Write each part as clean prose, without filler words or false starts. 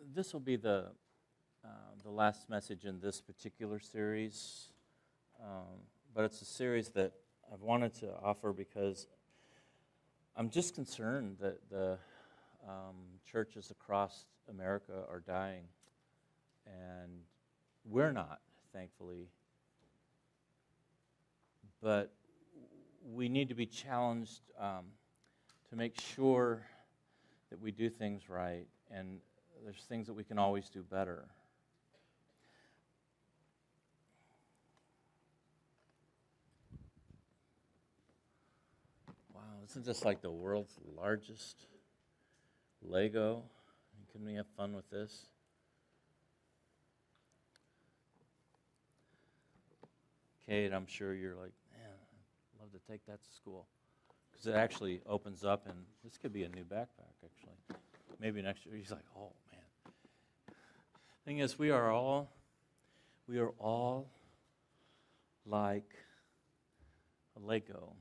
This will be the last message in this particular series, but it's a series that I've wanted to offer because I'm just concerned that the churches across America are dying, and we're not, thankfully. But we need to be challenged to make sure that we do things right, and there's things that we can always do better. Wow, isn't this like the world's largest Lego? Can we have fun with this? Kate, I'm sure you're like, man, I'd love to take that to school. Because it actually opens up, and this could be a new backpack, actually. Maybe next year. He's like, oh, man. Thing is, we are all like a Lego.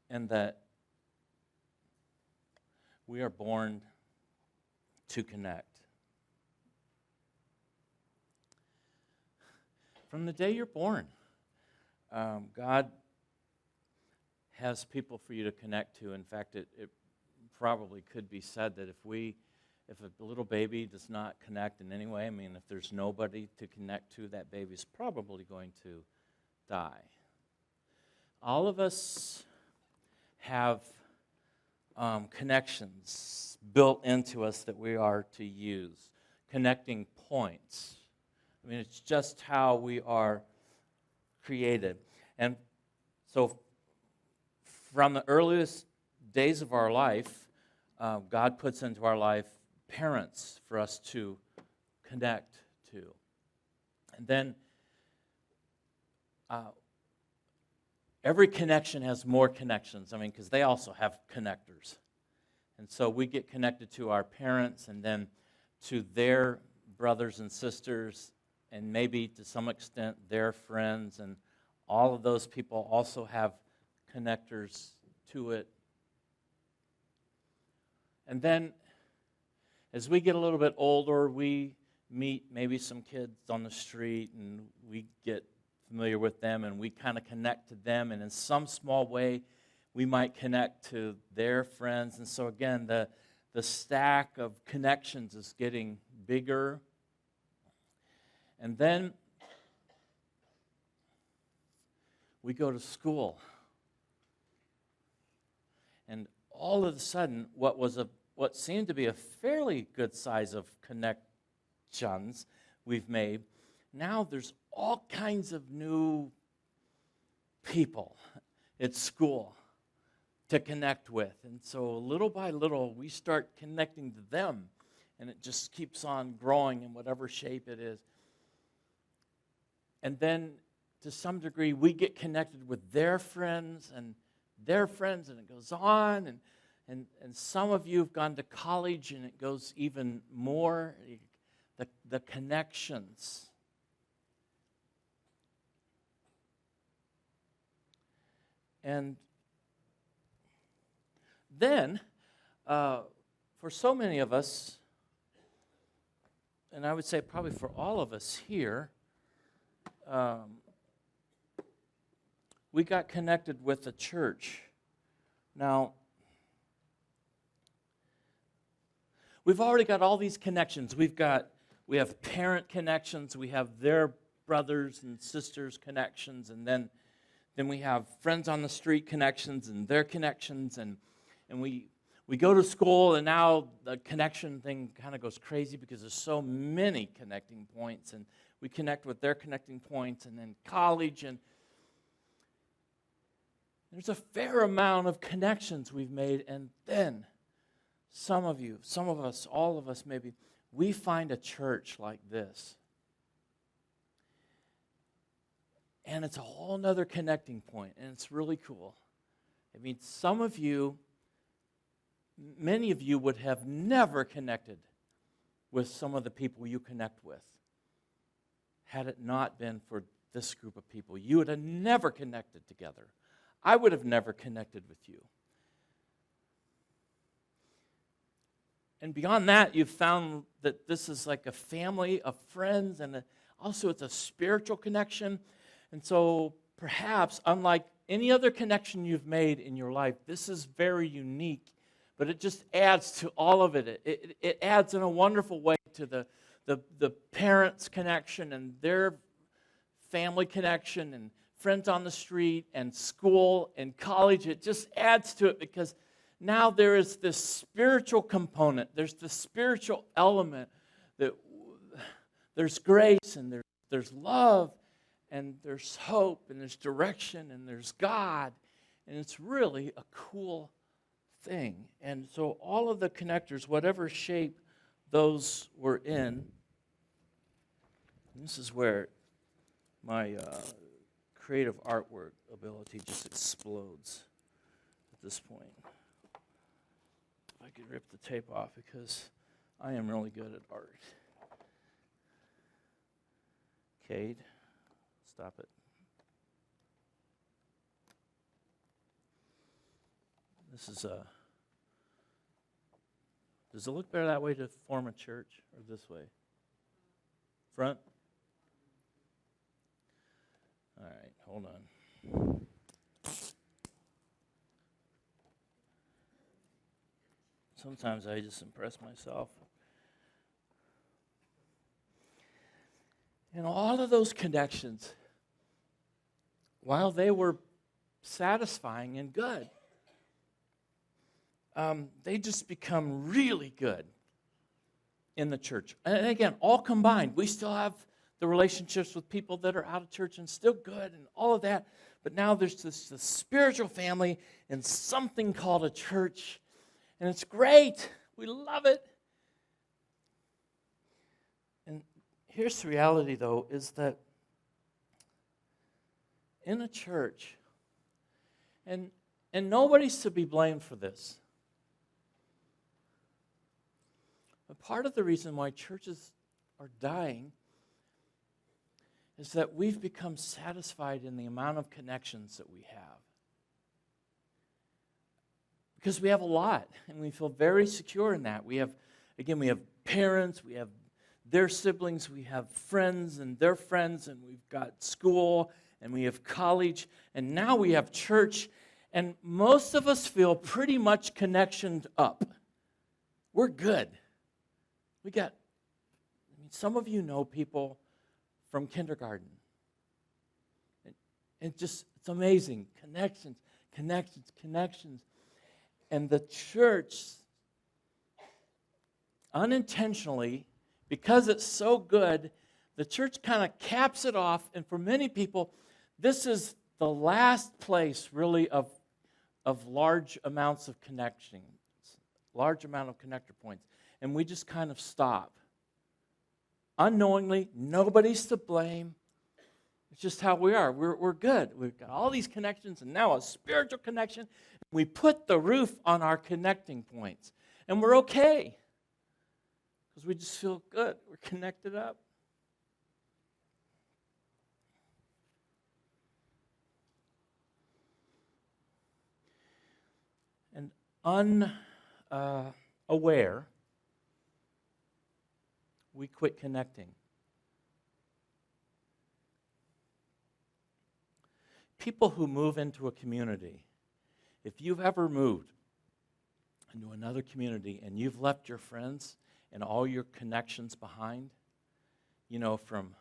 And that we are born to connect. From the day you're born, God has people for you to connect to. In fact, it probably could be said that if a little baby does not connect in any way, I mean, if there's nobody to connect to, that baby's probably going to die. All of us have connections built into us that we are to use, connecting points. I mean, it's just how we are created. And so from the earliest days of our life, God puts into our life parents for us to connect to. And then every connection has more connections. I mean, because they also have connectors. And so we get connected to our parents and then to their brothers and sisters and maybe to some extent their friends. And all of those people also have connectors to it. And then as we get a little bit older, we meet maybe some kids on the street and we get familiar with them and we kind of connect to them, and in some small way we might connect to their friends. And so again, the stack of connections is getting bigger. And then we go to school. And all of a sudden, what seemed to be a fairly good size of connections we've made, now there's all kinds of new people at school to connect with. And so little by little, we start connecting to them, and it just keeps on growing in whatever shape it is. And then, to some degree, we get connected with their friends, and it goes on. And some of you have gone to college, and it goes even more. The connections. And then, for so many of us, and I would say probably for all of us here, we got connected with the church. Now, we've already got all these connections. We have parent connections, we have their brothers and sisters connections, and then we have friends on the street connections and their connections, and we go to school, and now the connection thing kind of goes crazy because there's so many connecting points, and we connect with their connecting points, and then college, and there's a fair amount of connections we've made. And then some of us, all of us maybe, we find a church like this. And it's a whole nother connecting point, and it's really cool. I mean, many of you would have never connected with some of the people you connect with had it not been for this group of people. You would have never connected together. I would have never connected with you. And beyond that, you've found that this is like a family of friends, and also it's a spiritual connection. And so perhaps, unlike any other connection you've made in your life, this is very unique, but it just adds to all of it. It adds in a wonderful way to the parents' connection and their family connection and friends on the street and school and college. It just adds to it because now there is this spiritual component. There's the spiritual element that there's grace and there's love and there's hope and there's direction and there's God. And it's really a cool thing. And so all of the connectors, whatever shape those were in, this is where my creative artwork ability just explodes at this point. If I could rip the tape off, because I am really good at art. Cade, stop it. This is a... Does it look better that way to form a church, or this way? Front? All right, hold on. Sometimes I just impress myself. And all of those connections, while they were satisfying and good, they just become really good in the church. And again, all combined, we still have the relationships with people that are out of church and still good and all of that. But now there's this spiritual family and something called a church. And it's great. We love it. And here's the reality, though, is that in a church, and nobody's to be blamed for this, but part of the reason why churches are dying is that we've become satisfied in the amount of connections that we have. Because we have a lot, and we feel very secure in that. We have parents, we have their siblings, we have friends and their friends, and we've got school, and we have college, and now we have church, and most of us feel pretty much connectioned up. We're good. Some of you know people from kindergarten. It's amazing. Connections. And the church, unintentionally, because it's so good, the church kind of caps it off. And for many people, this is the last place, really, of large amounts of connections, large amount of connector points. And we just kind of stop. Unknowingly, nobody's to blame. It's just how we are. We're good. We've got all these connections, and now a spiritual connection. We put the roof on our connecting points, and we're okay because we just feel good. We're connected up. And unaware, we quit connecting. People who move into a community, if you've ever moved into another community and you've left your friends and all your connections behind, from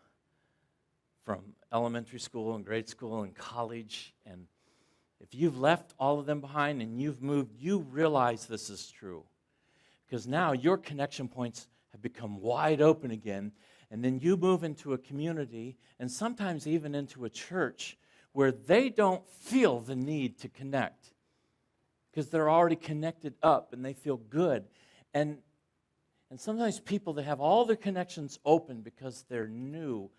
elementary school and grade school and college, and if you've left all of them behind and you've moved, you realize this is true. Because now your connection points have become wide open again, and then you move into a community and sometimes even into a church where they don't feel the need to connect because they're already connected up and they feel good. And sometimes people that have all their connections open because they're new,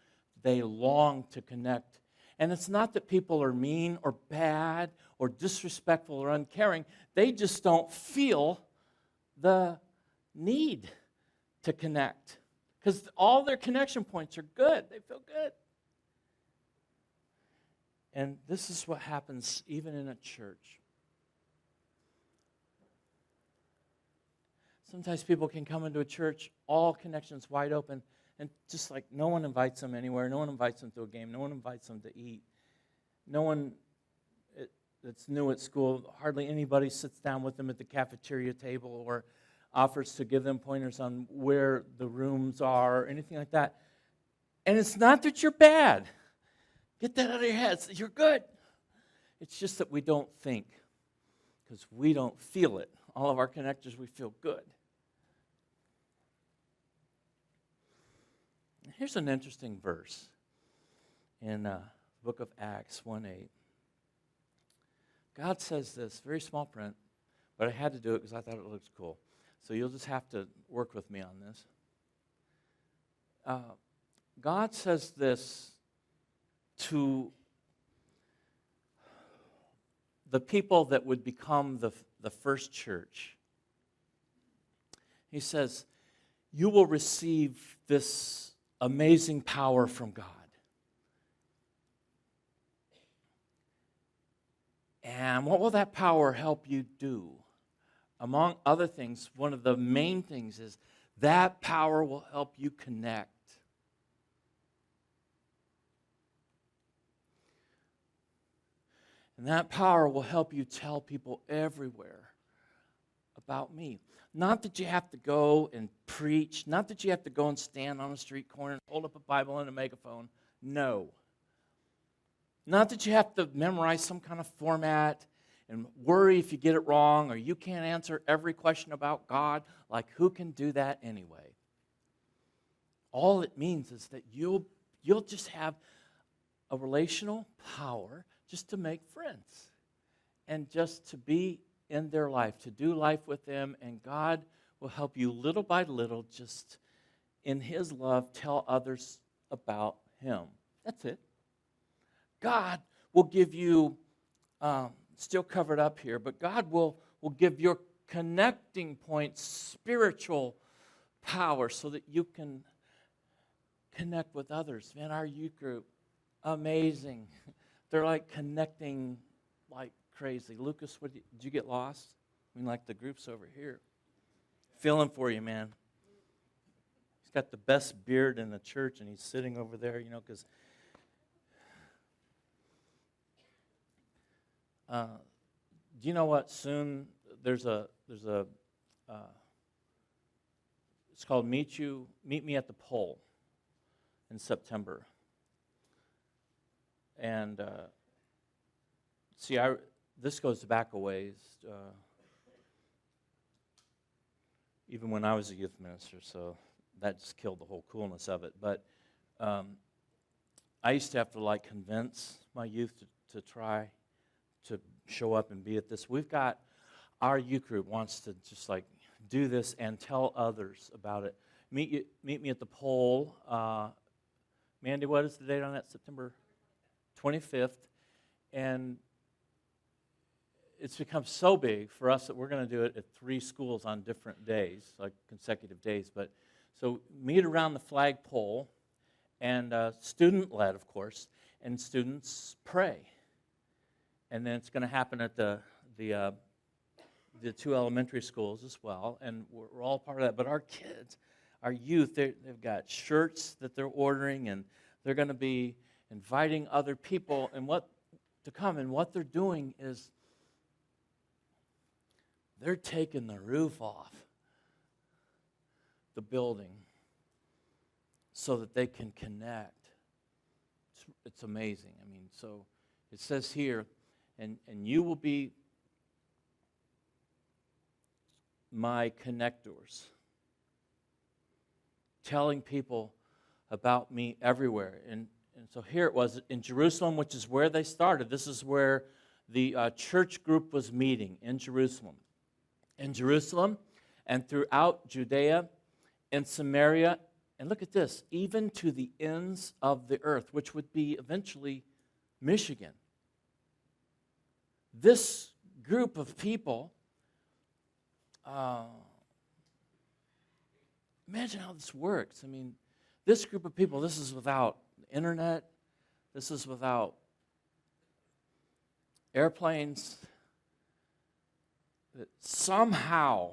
they long to connect. And it's not that people are mean or bad or disrespectful or uncaring. They just don't feel the need to connect because all their connection points are good. They feel good. And this is what happens even in a church. Sometimes people can come into a church, all connections wide open, and just like no one invites them anywhere, no one invites them to a game, no one invites them to eat. No one that's new at school, hardly anybody sits down with them at the cafeteria table or offers to give them pointers on where the rooms are or anything like that. And it's not that you're bad. Get that out of your head. You're good. It's just that we don't think because we don't feel it. All of our connectors, we feel good. Here's an interesting verse in the book of Acts 1:8. God says this, very small print, but I had to do it because I thought it looked cool. So you'll just have to work with me on this. God says this to the people that would become the first church. He says, you will receive this amazing power from God. And what will that power help you do? Among other things, one of the main things is that power will help you connect. And that power will help you tell people everywhere about me. Not that you have to go and preach, not that you have to go and stand on a street corner and hold up a Bible and a megaphone. No. Not that you have to memorize some kind of format and worry if you get it wrong or you can't answer every question about God. Like, who can do that anyway? All it means is that you'll just have a relational power just to make friends and just to be in their life, to do life with them, and God will help you little by little just in His love tell others about Him. That's it. God will give you, still covered up here, but God will give your connecting points spiritual power so that you can connect with others. Man, our youth group, amazing. They're like connecting like crazy. Lucas, did you get lost? I mean, like the group's over here. Feeling for you, man. He's got the best beard in the church, and he's sitting over there, because do you know what? Soon there's a it's called Meet Me at the Pole in September. And this goes back a ways, even when I was a youth minister, so that just killed the whole coolness of it. But I used to have to convince my youth to try to show up and be at this. We've got our youth group wants to just do this and tell others about it. Meet me at the pole. Mandy, what is the date on that? September 25th. And it's become so big for us that we're going to do it at 3 schools on different days, like consecutive days. But so meet around the flagpole, and student-led, of course, and students pray. And then it's going to happen at the 2 elementary schools as well, and we're all part of that. But our kids, our youth, they've got shirts that they're ordering, and they're going to be inviting other people to come. And what they're doing is they're taking the roof off the building so that they can connect. It's amazing. I mean, so it says here, and you will be my connectors, telling people about me everywhere. And so here it was in Jerusalem, which is where they started. This is where the church group was meeting, in Jerusalem. In Jerusalem and throughout Judea and Samaria, and look at this, even to the ends of the earth, which would be eventually Michigan. This group of people, imagine how this works. I mean, this group of people, this is without internet, this is without airplanes. That somehow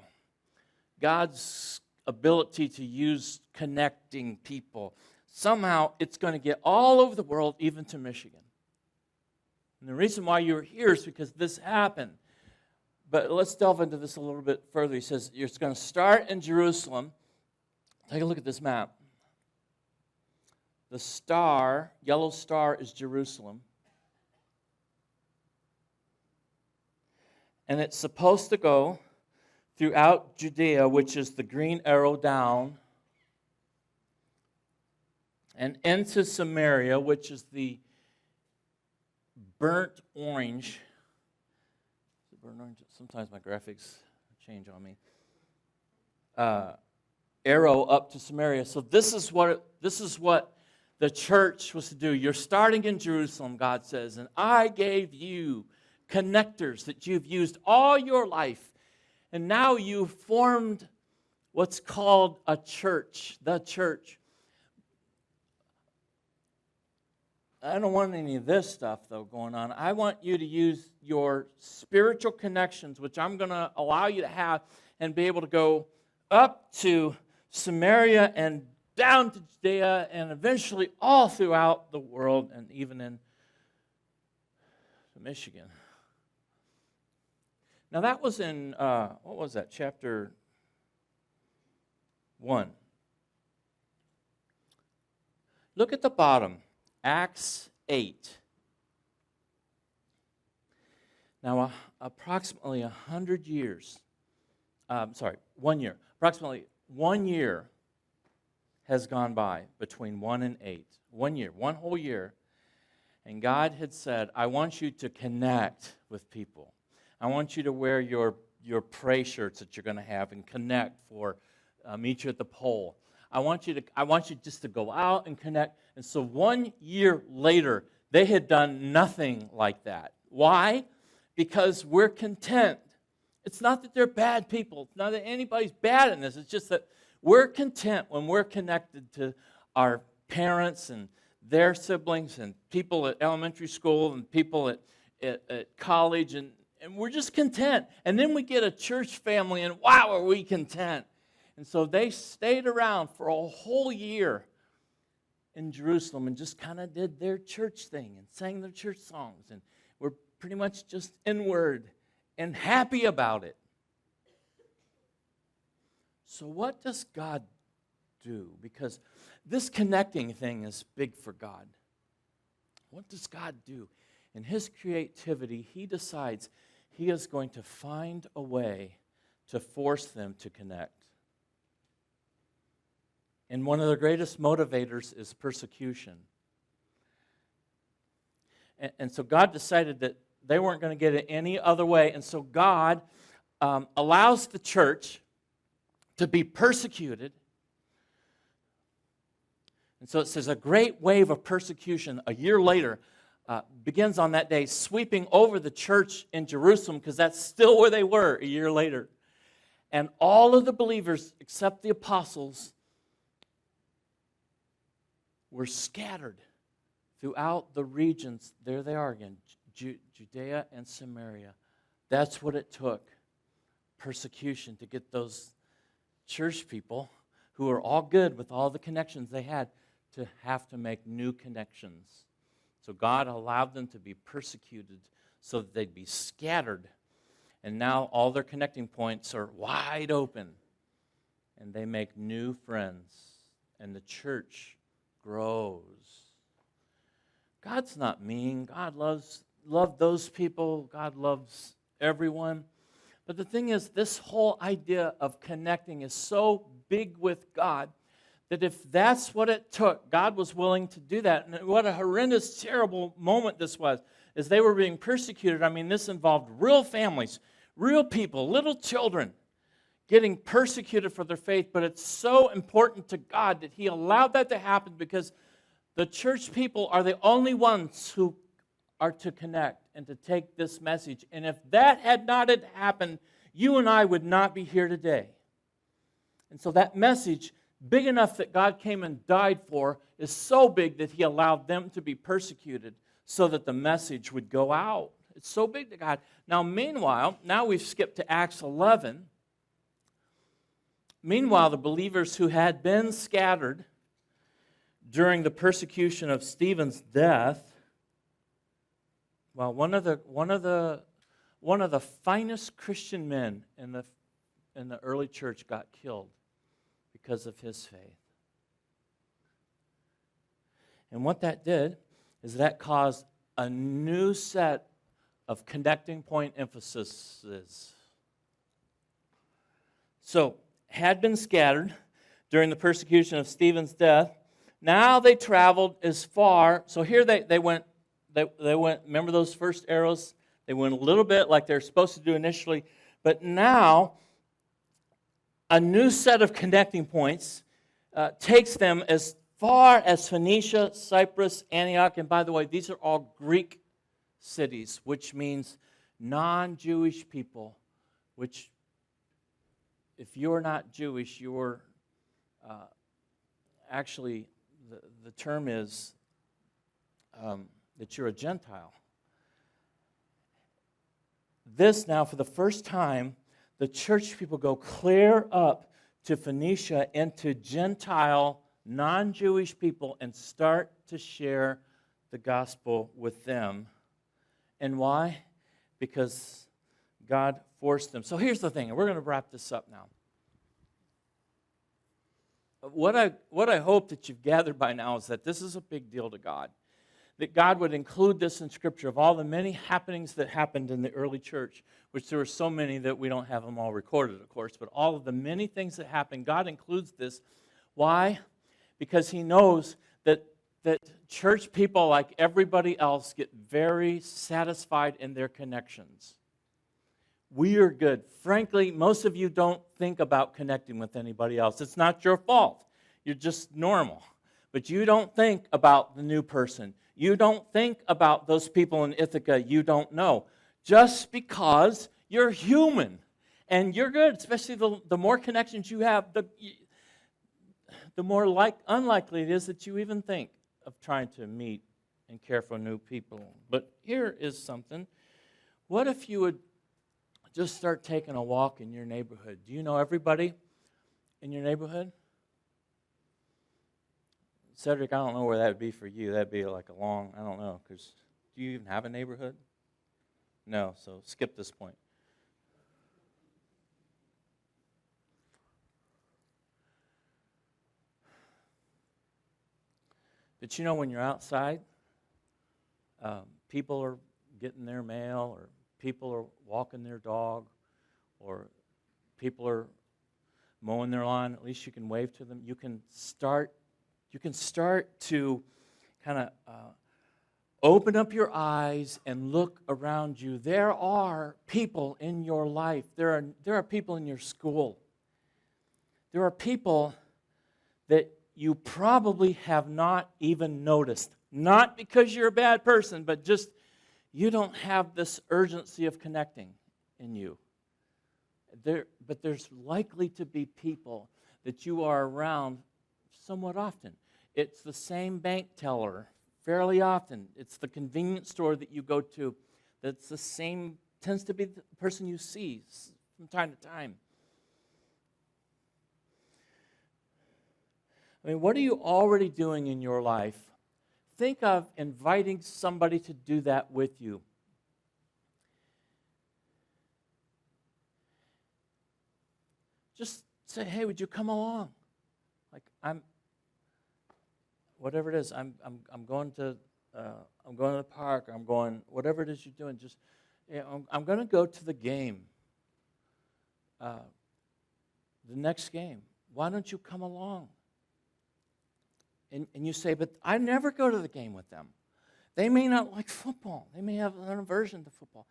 God's ability to use connecting people, somehow it's going to get all over the world, even to Michigan. And the reason why you're here is because this happened. But let's delve into this a little bit further. He says it's going to start in Jerusalem. Take a look at this map. The star, yellow star, is Jerusalem. And it's supposed to go throughout Judea, which is the green arrow down, and into Samaria, which is the burnt orange. Burnt orange. Sometimes my graphics change on me. Arrow up to Samaria. So this is what the church was to do. You're starting in Jerusalem, God says, and I gave you connectors that you've used all your life. And now you've formed what's called a church, the church. I don't want any of this stuff, though, going on. I want you to use your spiritual connections, which I'm going to allow you to have, and be able to go up to Samaria and down to Judea and eventually all throughout the world and even in Michigan. Now that was in, what was that, chapter 1. Look at the bottom, Acts 8. Now approximately 100 years, 1 year, approximately 1 year has gone by between 1 and 8. 1 year, one whole year. And God had said, I want you to connect with people. I want you to wear your pray shirts that you're going to have and connect for meet you at the pole. I want you just to go out and connect. And so 1 year later, they had done nothing like that. Why? Because we're content. It's not that they're bad people. It's not that anybody's bad in this. It's just that we're content when we're connected to our parents and their siblings and people at elementary school and people at college, and we're just content. And then we get a church family, and wow, are we content. And so they stayed around for a whole year in Jerusalem and just kind of did their church thing and sang their church songs, and were pretty much just inward and happy about it. So what does God do? Because this connecting thing is big for God. What does God do? In His creativity, He decides He is going to find a way to force them to connect. And one of the greatest motivators is persecution. And so God decided that they weren't going to get it any other way. And so God allows the church to be persecuted. And so it says a great wave of persecution a year later begins on that day, sweeping over the church in Jerusalem, because that's still where they were a year later. And all of the believers, except the apostles, were scattered throughout the regions. There they are again, Judea and Samaria. That's what it took, persecution, to get those church people who were all good with all the connections they had to have to make new connections. So God allowed them to be persecuted so that they'd be scattered. And now all their connecting points are wide open. And they make new friends. And the church grows. God's not mean. God loves those people. God loves everyone. But the thing is, this whole idea of connecting is so big with God that if that's what it took, God was willing to do that. And what a horrendous, terrible moment this was, as they were being persecuted. I mean, this involved real families, real people, little children getting persecuted for their faith. But it's so important to God that He allowed that to happen, because the church people are the only ones who are to connect and to take this message. And if that had not had happened, you and I would not be here today. And so that message, big enough that God came and died for, is so big that He allowed them to be persecuted so that the message would go out. It's so big to God. Now, meanwhile, now we've skipped to Acts 11. Meanwhile, the believers who had been scattered during the persecution of Stephen's death, well, one of the finest Christian men in the early church got killed because of his faith. And what that did is that caused a new set of connecting point emphases. So, had been scattered during the persecution of Stephen's death. Now they traveled as far. So here they went. They went. Remember those first arrows? They went a little bit like they're supposed to do initially, but now a new set of connecting points takes them as far as Phoenicia, Cyprus, Antioch, and by the way, these are all Greek cities, which means non-Jewish people, which if you're not Jewish, you're actually, the term is that you're a Gentile. This now, for the first time, the church people go clear up to Phoenicia and to Gentile, non-Jewish people and start to share the gospel with them. And why? Because God forced them. So here's the thing, and we're going to wrap this up now. What I hope that you've gathered by now is that this is a big deal to God. That God would include this in Scripture of all the many happenings that happened in the early church, which there were so many that we don't have them all recorded, of course, but all of the many things that happened, God includes this. Why? Because He knows that church people, like everybody else, get very satisfied in their connections. We are good. Frankly, most of you don't think about connecting with anybody else. It's not your fault. You're just normal. But you don't think about the new person. You don't think about those people in Ithaca you don't know. Just because you're human. And you're good, especially the more connections you have, the more unlikely it is that you even think of trying to meet and care for new people. But here is something. What if you would just start taking a walk in your neighborhood? Do you know everybody in your neighborhood? Cedric, I don't know where that would be for you. That'd be like a long, I don't know, because do you even have a neighborhood? No, so skip this point. But you know, when you're outside, people are getting their mail, or people are walking their dog, or people are mowing their lawn. At least you can wave to them. You can start to kind of open up your eyes and look around you. There are people in your life. There are people in your school. There are people that you probably have not even noticed. Not because you're a bad person, but just you don't have this urgency of connecting in you. But there's likely to be people that you are around somewhat often. It's the same bank teller fairly often. It's the convenience store that you go to that's the same, tends to be the person you see from time to time. I mean, what are you already doing in your life? Think of inviting somebody to do that with you. Just say, hey, would you come along? Like, whatever it is, I'm going to the park, or I'm going, whatever it is you're doing, just, I'm going to go to the game, the next game. Why don't you come along? And you say, but I never go to the game with them. They may not like football. They may have an aversion to football.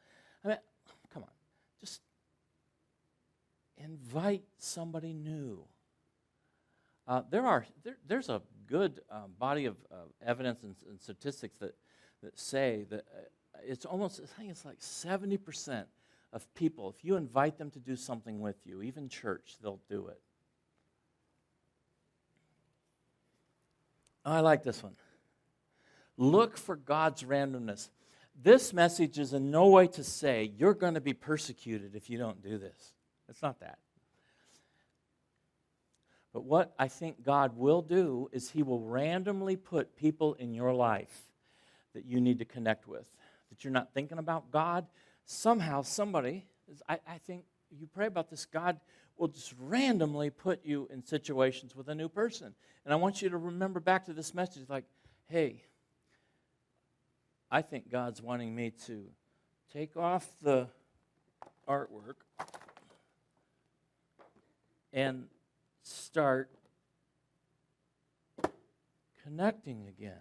I mean, come on. Just invite somebody new. There's a good body of evidence and statistics that say that it's almost, I think it's like 70% of people, if you invite them to do something with you, even church, they'll do it. I like this one. Look for God's randomness. This message is in no way to say you're going to be persecuted if you don't do this. It's not that. But what I think God will do is He will randomly put people in your life that you need to connect with, that you're not thinking about. God, somehow, somebody, I think you pray about this, God will just randomly put you in situations with a new person. And I want you to remember back to this message like, hey, I think God's wanting me to take off the artwork and start connecting again.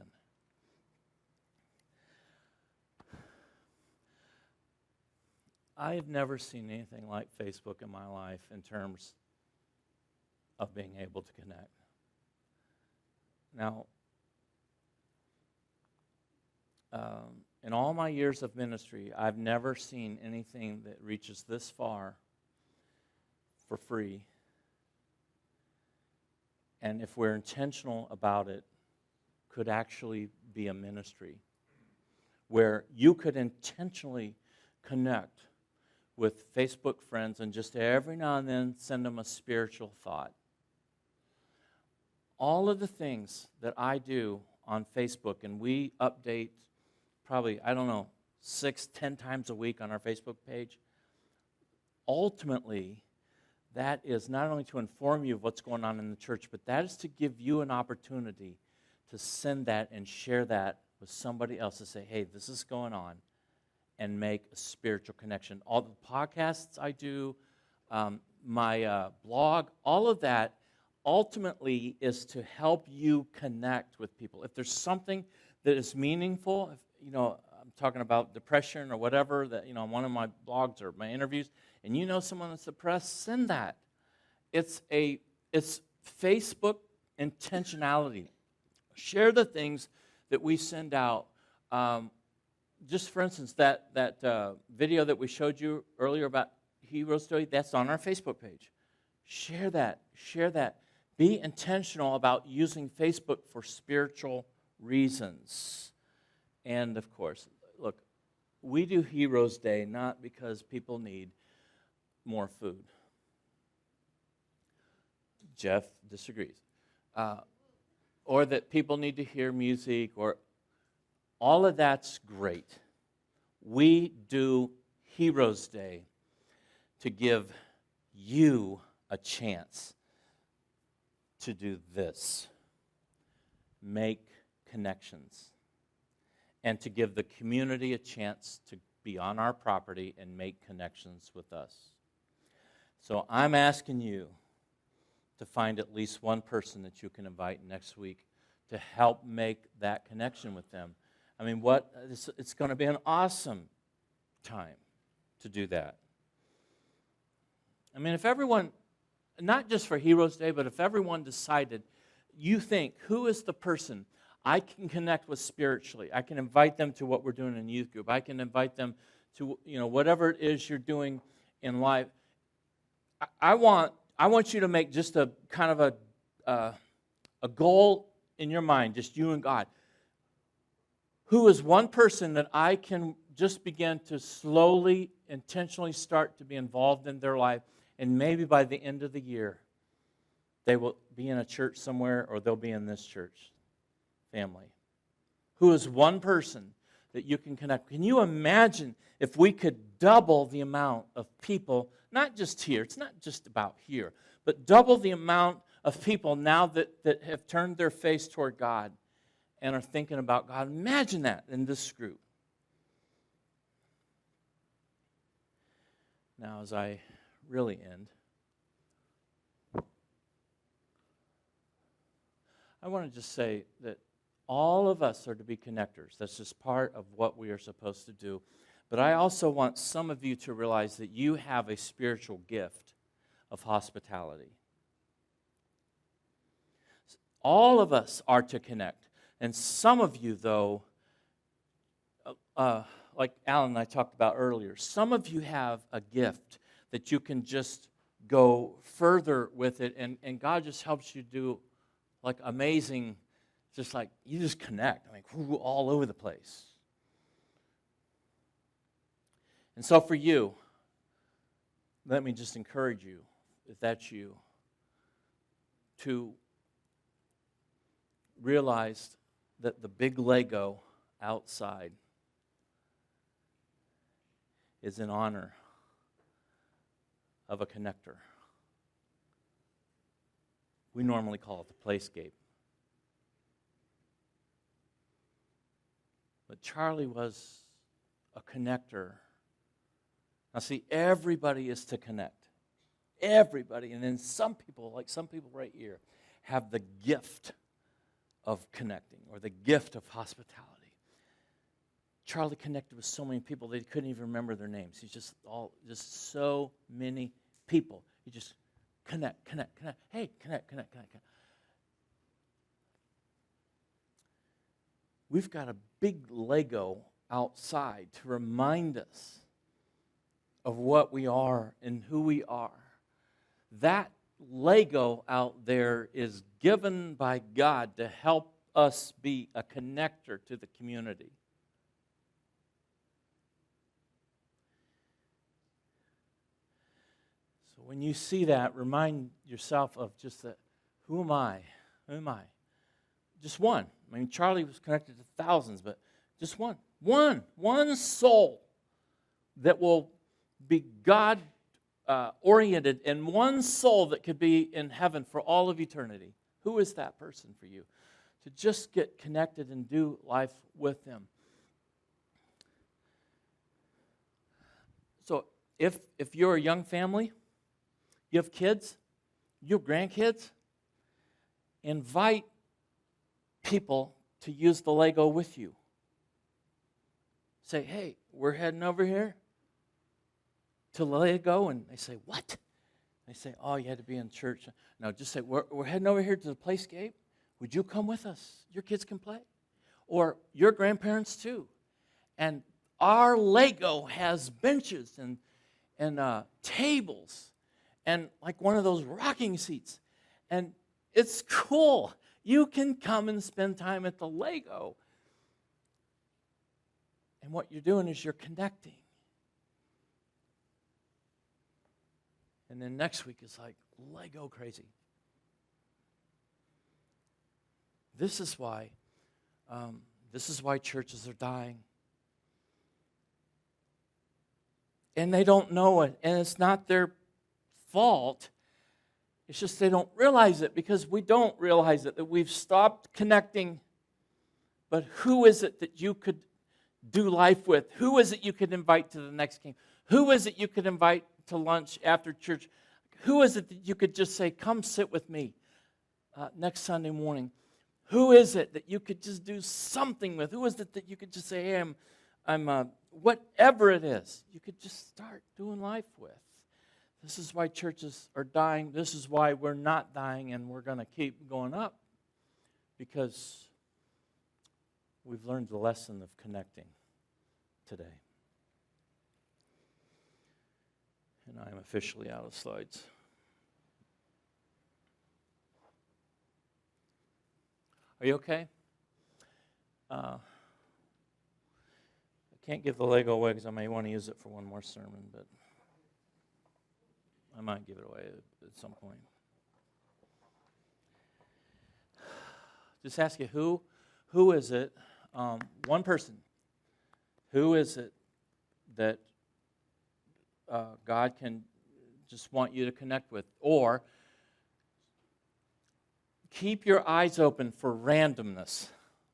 I have never seen anything like Facebook in my life in terms of being able to connect. Now, in all my years of ministry, I've never seen anything that reaches this far for free. And if we're intentional about it, could actually be a ministry where you could intentionally connect with Facebook friends and just every now and then send them a spiritual thought. All of the things that I do on Facebook, and we update probably, 6-10 times a week on our Facebook page, ultimately, that is not only to inform you of what's going on in the church, but that is to give you an opportunity to send that and share that with somebody else to say, hey, this is going on, and make a spiritual connection. All the podcasts I do, my blog, all of that ultimately is to help you connect with people. If there's something that is meaningful, I'm talking about depression or whatever, that, one of my blogs or my interviews, and someone that's depressed, send that. It's Facebook intentionality. Share the things that we send out. Just for instance, that video that we showed you earlier about Heroes Day, that's on our Facebook page. Share that. Be intentional about using Facebook for spiritual reasons. And of course, look, we do Heroes Day not because people need more food. Jeff disagrees. Or that people need to hear music, or all of that's great. We do Heroes Day to give you a chance to do this. Make connections. And to give the community a chance to be on our property and make connections with us. So I'm asking you to find at least one person that you can invite next week to help make that connection with them. It's going to be an awesome time to do that. If everyone, not just for Heroes Day, but if everyone decided, you think, who is the person I can connect with spiritually? I can invite them to what we're doing in youth group. I can invite them to, whatever it is you're doing in life. I want you to make just a kind of a goal in your mind, just you and God. Who is one person that I can just begin to slowly, intentionally start to be involved in their life, and maybe by the end of the year, they will be in a church somewhere, or they'll be in this church family. Who is one person that you can connect? Can you imagine if we could double the amount of people, not just here, it's not just about here, but double the amount of people now that have turned their face toward God and are thinking about God? Imagine that in this group. Now, as I really end, I want to just say that all of us are to be connectors. That's just part of what we are supposed to do. But I also want some of you to realize that you have a spiritual gift of hospitality. All of us are to connect. And some of you, though, like Alan and I talked about earlier, some of you have a gift that you can just go further with it, and God just helps you do like amazing, just like you just connect, all over the place. And so for you, let me just encourage you, if that's you, to realize that the big Lego outside is in honor of a connector. We normally call it the playscape. But Charlie was a connector. Now see, everybody is to connect. Everybody. And then some people, like some people right here, have the gift of connecting or the gift of hospitality. Charlie connected with so many people that he couldn't even remember their names. He's just so many people. He just connect. Hey, connect. We've got a big Lego outside to remind us of what we are and who we are. That Lego out there is given by God to help us be a connector to the community. So when you see that, remind yourself of just that, who am I? Who am I? Just one. I mean, Charlie was connected to thousands, but just one. One soul that will be God oriented, and one soul that could be in heaven for all of eternity. Who is that person for you? To just get connected and do life with them. So if you're a young family, you have kids, you have grandkids, invite people to use the Lego with you. Say, hey, we're heading over here to Lego, and they say, what? They say, oh, you had to be in church. No, just say, we're heading over here to the playscape. Would you come with us? Your kids can play. Or your grandparents too. And our Lego has benches and tables and like one of those rocking seats. And it's cool. You can come and spend time at the Lego. And what you're doing is you're connecting. And then next week is like Lego crazy. This is why churches are dying. And they don't know it. And it's not their fault. It's just they don't realize it because we don't realize it, that we've stopped connecting. But who is it that you could do life with? Who is it you could invite to the next game? Who is it you could invite to lunch after church? Who is it that you could just say, come sit with me next Sunday morning? Who is it that you could just do something with? Who is it that you could just say, hey, I'm whatever it is, you could just start doing life with? This is why churches are dying. This is why we're not dying, and we're going to keep going up, because we've learned the lesson of connecting today. And I'm officially out of slides. Are you okay? I can't give the Lego away because I may want to use it for one more sermon, but I might give it away at some point. Just ask you, who is it? One person. Who is it that God can just want you to connect with? Or keep your eyes open for randomness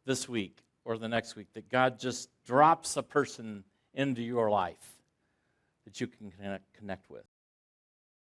this week or the next week, that God just drops a person into your life that you can connect with.